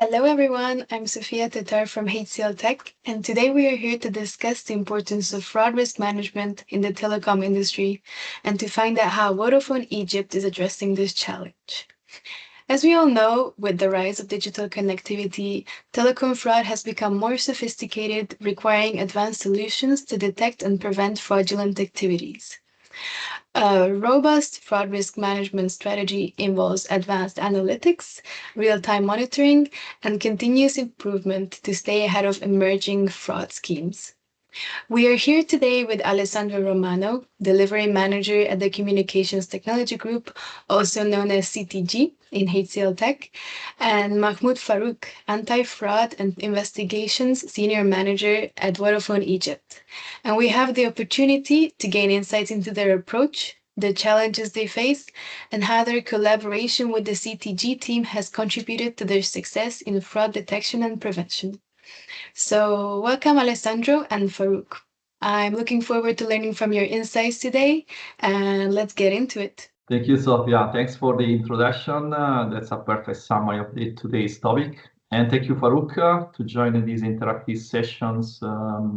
Hello everyone, I'm Sofia Tatar from HCLTech, and today we are here to discuss the importance of fraud risk management in the telecom industry and to find out how Vodafone Egypt is addressing this challenge. As we all know, with the rise of digital connectivity, telecom fraud has become more sophisticated, requiring advanced solutions to detect and prevent fraudulent activities. A robust fraud risk management strategy involves advanced analytics, real time monitoring, and continuous improvement to stay ahead of emerging fraud schemes. We are here today with Alessandro Romano, Delivery Manager at the Communications Technology Group, also known as CTG in HCLTech, and Mahmoud Farouq, Anti-Fraud and Investigations Senior Manager at Vodafone Egypt. And we have the opportunity to gain insights into their approach, the challenges they face, and how their collaboration with the CTG team has contributed to their success in fraud detection and prevention. So, welcome, Alessandro and Farouk. I'm looking forward to learning from your insights today, and let's get into it. Thank you, Sophia. Thanks for the introduction. That's a perfect summary of today's topic. And thank you, Farouk, to join in these interactive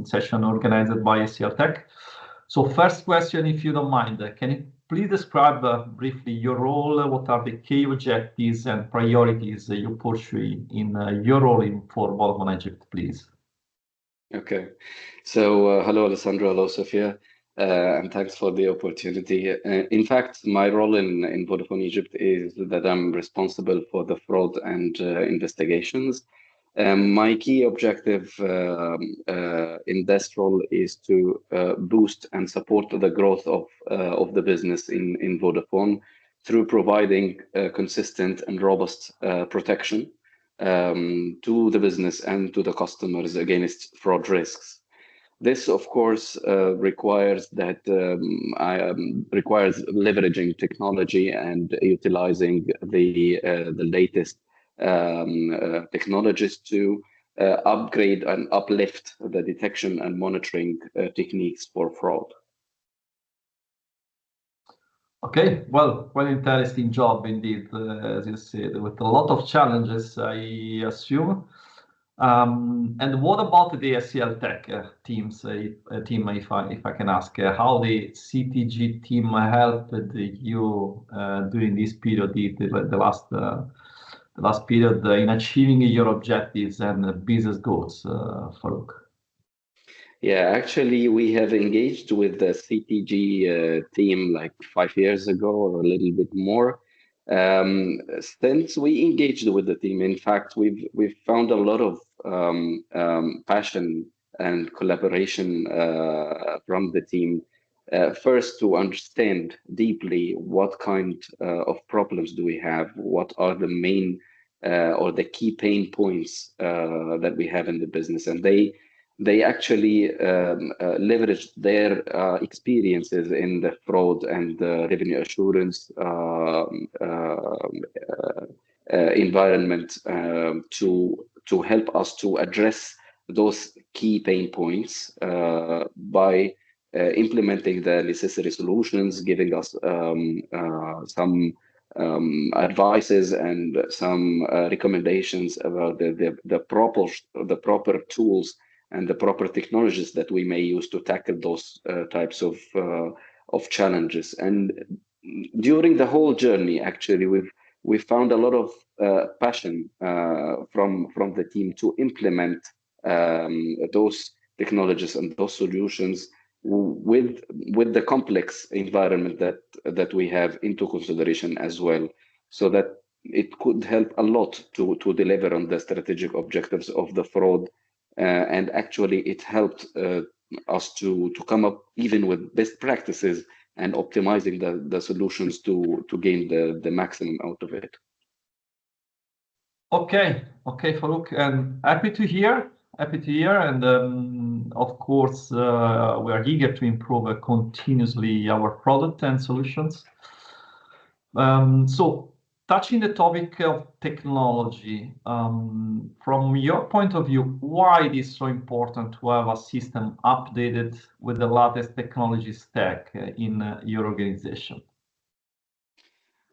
session organized by HCLTech. So first question, if you don't mind, can you please describe briefly your role? What are the key objectives and priorities you pursue in your role for Vodafone Egypt, please? Okay. So hello, Alessandro. Hello, Sofia. And thanks for the opportunity. In fact, my role in Vodafone Egypt is that I'm responsible for the fraud and investigations. My key objective in this role is to boost and support the growth of the business in Vodafone through providing consistent and robust protection to the business and to the customers against fraud risks. This, of course, requires leveraging technology and utilizing the latest technologies to upgrade and uplift the detection and monitoring techniques for fraud. Okay, well, interesting job indeed, as you said, with a lot of challenges, I assume. And what about the HCLTech teams, team, if I can ask, how the CTG team helped you during this period, the last period, in achieving your objectives and business goals, Farouk? Yeah, actually, we have engaged with the CTG team like 5 years ago or a little bit more. Since we engaged with the team, in fact, we've found a lot of passion and collaboration from the team. First, to understand deeply what kind of problems do we have, what are the main or the key pain points that we have in the business, and they actually leveraged their experiences in the fraud and revenue assurance environment to help us to address those key pain points by implementing the necessary solutions, giving us some advices and some recommendations about the proper tools and the proper technologies that we may use to tackle those types of challenges. And during the whole journey, actually, we've found a lot of passion from the team to implement those technologies and those solutions with the complex environment that we have into consideration as well, so that it could help a lot to deliver on the strategic objectives of the fraud. And actually, it helped us to come up even with best practices and optimizing the solutions to gain the maximum out of it. Okay, Farouk, and happy to hear, and of course, we are eager to improve continuously our product and solutions. So, touching the topic of technology, from your point of view, why it is so important to have a system updated with the latest technology stack in your organization?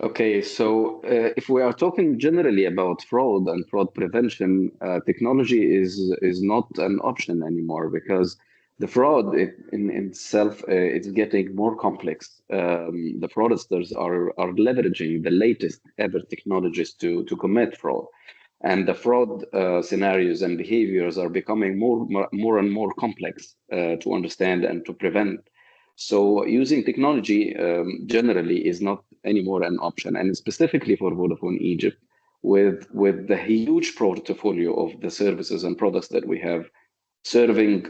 Okay, so if we are talking generally about fraud and fraud prevention, technology is not an option anymore because the fraud in itself it's getting more complex. The fraudsters are leveraging the latest ever technologies to commit fraud, and the fraud scenarios and behaviors are becoming more and more complex to understand and to prevent. So using technology generally is not anymore an option, and specifically for Vodafone Egypt, with the huge portfolio of the services and products that we have, serving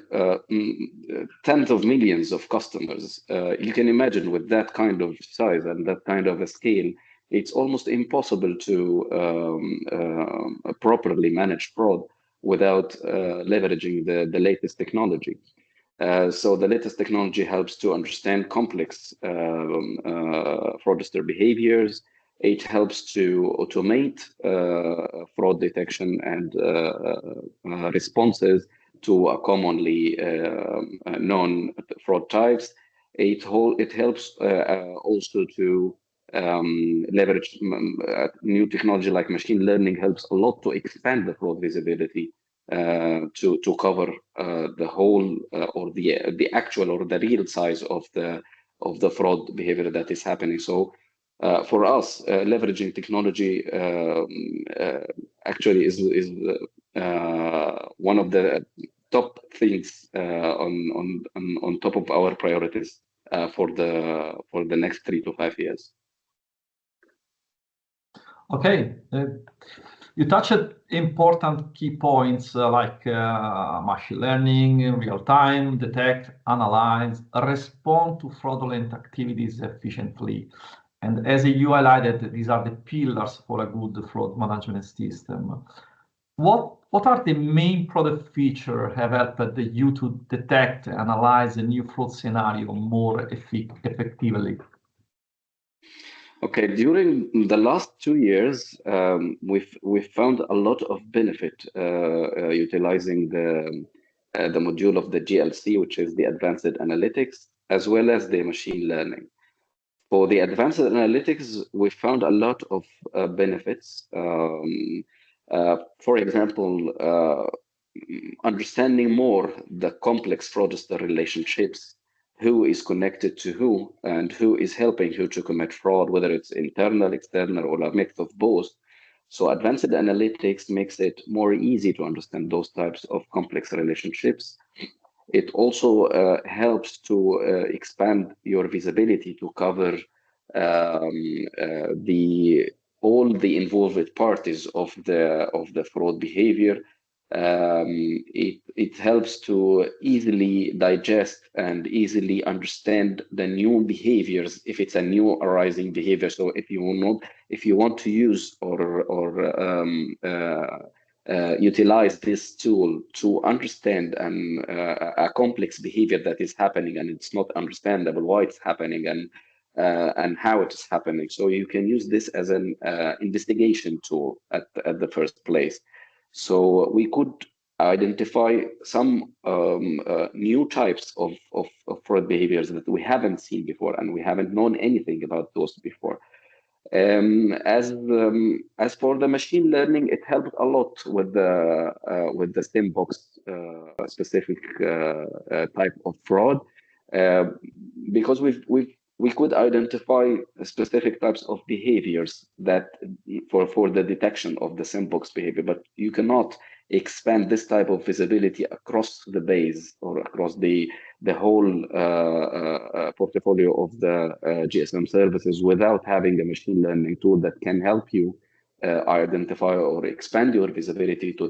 tens of millions of customers. You can imagine with that kind of size and that kind of a scale, it's almost impossible to properly manage fraud without leveraging the latest technology. So the latest technology helps to understand complex fraudster behaviors. It helps to automate fraud detection and responses to commonly known fraud types. It helps also to leverage new technology like machine learning helps a lot to expand the fraud visibility to cover the whole or the actual or the real size of the fraud behavior that is happening. So for us, leveraging technology actually is one of the top things on top of our priorities for the next 3 to 5 years. Okay, you touched important key points like machine learning, real time, detect, analyze, respond to fraudulent activities efficiently. And as you highlighted, these are the pillars for a good fraud management system. What are the main product features have helped you to detect and analyze a new fraud scenario more effectively? Okay, during the last 2 years, we've found a lot of benefit utilizing the module of the GLC, which is the Advanced Analytics, as well as the machine learning. For the Advanced Analytics, we found a lot of benefits. For example, understanding more the complex fraudster relationships, who is connected to who and who is helping who to commit fraud, whether it's internal, external, or a mix of both. So advanced analytics makes it more easy to understand those types of complex relationships. It also helps to expand your visibility to cover all the involved parties of the fraud behavior. It helps to easily digest and easily understand the new behaviors if it's a new arising behavior. So if you want to use or utilize this tool to understand a complex behavior that is happening and it's not understandable why it's happening and how it is happening. So you can use this as an investigation tool at the first place. So we could identify some new types of fraud behaviors that we haven't seen before, and we haven't known anything about those before. As for the machine learning, it helped a lot with the sandbox specific type of fraud because we could identify specific types of behaviors that for the detection of the sandbox behavior, but you cannot expand this type of visibility across the base or across the whole portfolio of the GSM services without having a machine learning tool that can help you identify or expand your visibility to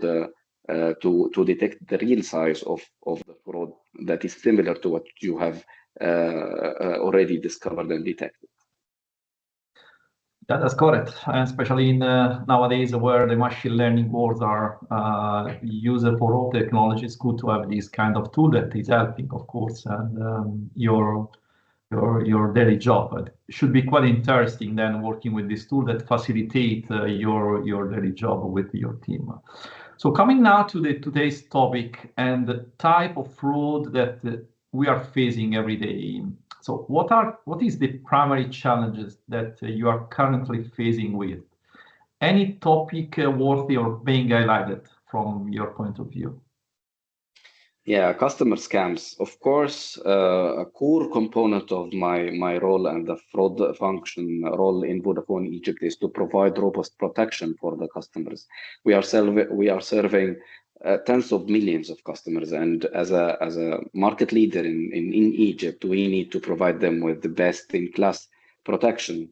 detect the real size of the fraud that is similar to what you have already discovered and detected. That's correct, and especially in nowadays where the machine learning wars are used for all technology, it's good to have this kind of tool that is helping, of course, and your daily job. It should be quite interesting then working with this tool that facilitate your daily job with your team. So coming now to today's topic and the type of fraud that we are facing every day. So what is the primary challenges that you are currently facing with? Any topic worthy of being highlighted from your point of view? Yeah, customer scams. Of course, a core component of my role and the fraud function role in Vodafone Egypt is to provide robust protection for the customers. We are serving tens of millions of customers, and as a market leader in Egypt, we need to provide them with the best in class protection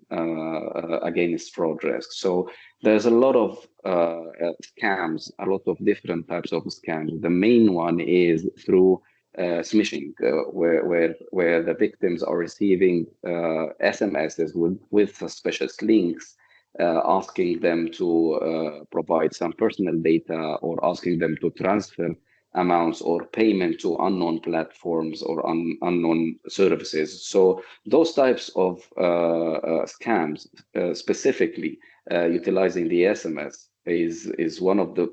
against fraud risk. So there's a lot of scams, a lot of different types of scams. The main one is through smishing, where the victims are receiving SMSs with suspicious links, asking them to provide some personal data or asking them to transfer amounts or payment to unknown platforms or unknown services. So those types of scams, specifically utilizing the SMS, is one of the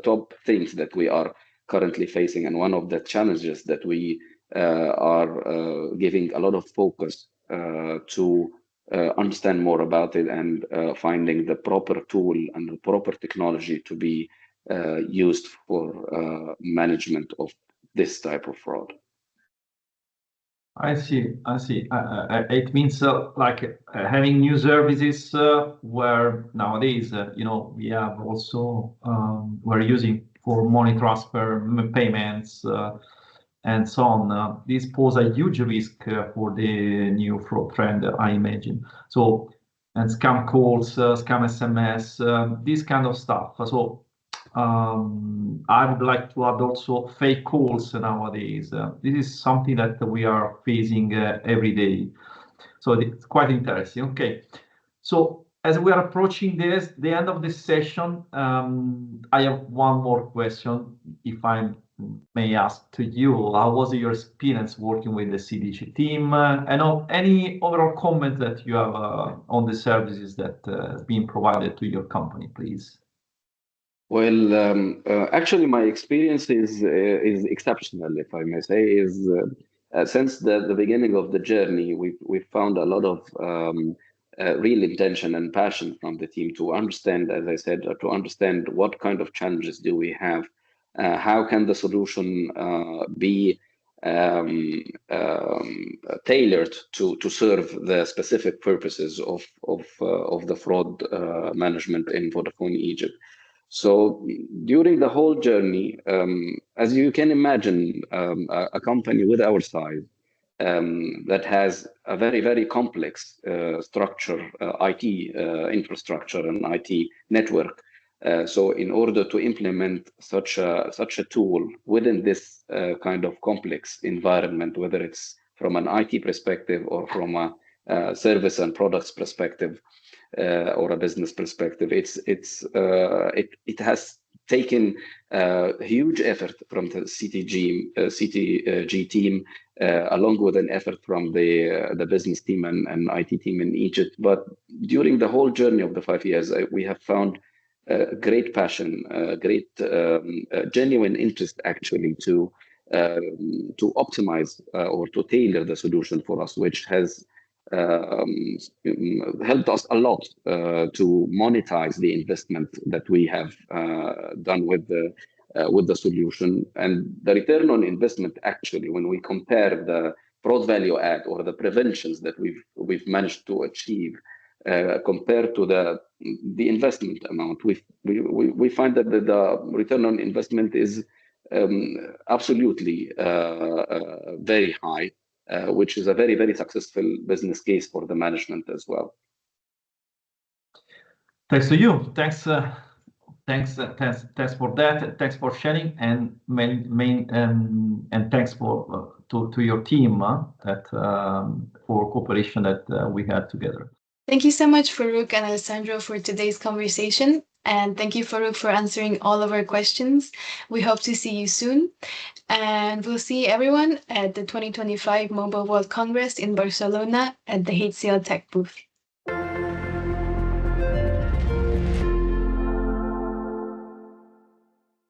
top things that we are currently facing, and one of the challenges that we are giving a lot of focus to understand more about it, and finding the proper tool and the proper technology to be used for management of this type of fraud. I see. It means having new services where nowadays, we have also we're using for money transfer, payments, and so on. This pose a huge risk for the new fraud trend, I imagine. So, and scam calls, scam SMS, this kind of stuff. So I would like to add also fake calls nowadays. This is something that we are facing every day. So it's quite interesting. Okay. So as we are approaching the end of this session, I have one more question, if I may ask to you. How was your experience working with the CDG team? And any overall comment that you have on the services that have been provided to your company, please? Well, actually, my experience is exceptional, if I may say. Since the beginning of the journey, we've found a lot of real intention and passion from the team to understand, as I said, to understand what kind of challenges do we have, how can the solution be tailored to serve the specific purposes of the fraud management in Vodafone Egypt. So during the whole journey, as you can imagine, a company with our size that has a very, very complex structure, IT infrastructure and IT network. So in order to implement such a tool within this kind of complex environment, whether it's from an IT perspective or from a service and products perspective, or a business perspective, it has taken huge effort from the CTG team, along with an effort from the business team and IT team in Egypt. But during the whole journey of the 5 years, we have found great passion, great genuine interest actually to optimize or to tailor the solution for us, which has helped us a lot to monetize the investment that we have done with the solution. And the return on investment, actually, when we compare the fraud value add or the preventions that we've managed to achieve compared to the investment amount, we find that the return on investment is absolutely very high. Which is a very, very successful business case for the management as well. Thanks to you. Thanks for that. Thanks for sharing, and and thanks to your team for cooperation that we had together. Thank you so much, Farouq and Alessandro, for today's conversation. And thank you, Farouq, for answering all of our questions. We hope to see you soon. And we'll see everyone at the 2025 Mobile World Congress in Barcelona at the HCLTech booth.